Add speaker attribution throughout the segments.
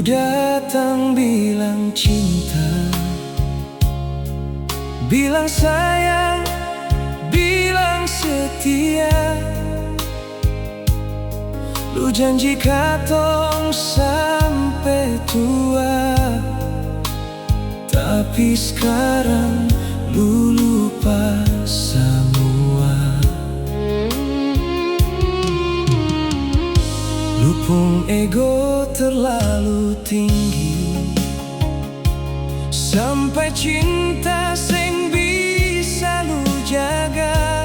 Speaker 1: Lu datang bilang cinta, bilang sayang, bilang setia. Lu janji katong sampai tua, tapi sekarang lu lupa semua. Lu pun ego terlalu tinggi, sampai cinta sing bisa lu jaga.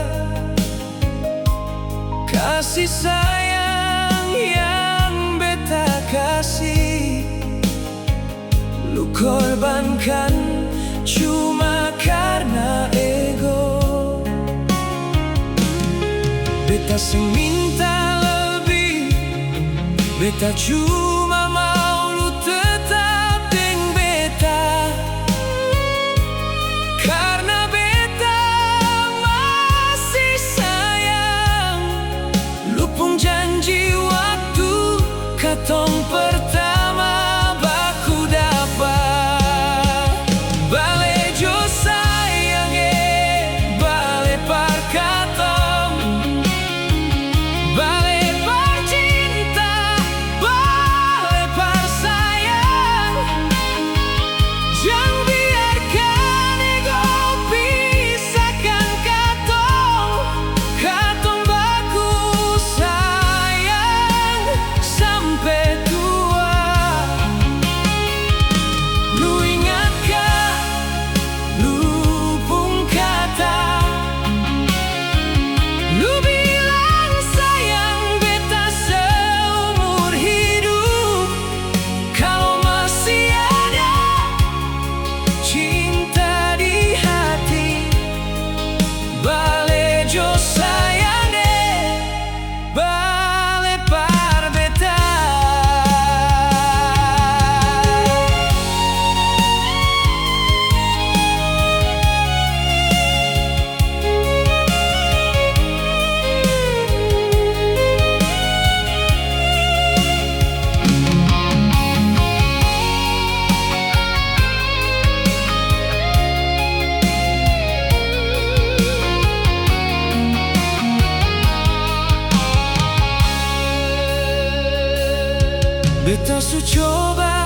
Speaker 1: Kasih sayang yang beta kasih, lu korbankan cuma karena ego. Beta sing minta lebih, beta cuma mau lu tetap deng beta, karena beta masih sayang. Lu pun janji waktu katong pertama baku dapat. Bale jo sayang bale par katong, bale par cinta, bale par sayang. Jangan biarkan ego pisahkan katong, katong baku sayang sampai tua. Lu ingatkah, lu pun kata, lu bilang sayang beta seumur hidup. Kalau masih ada cinta di hati, bale jo sayang bale par beta. Beta su coba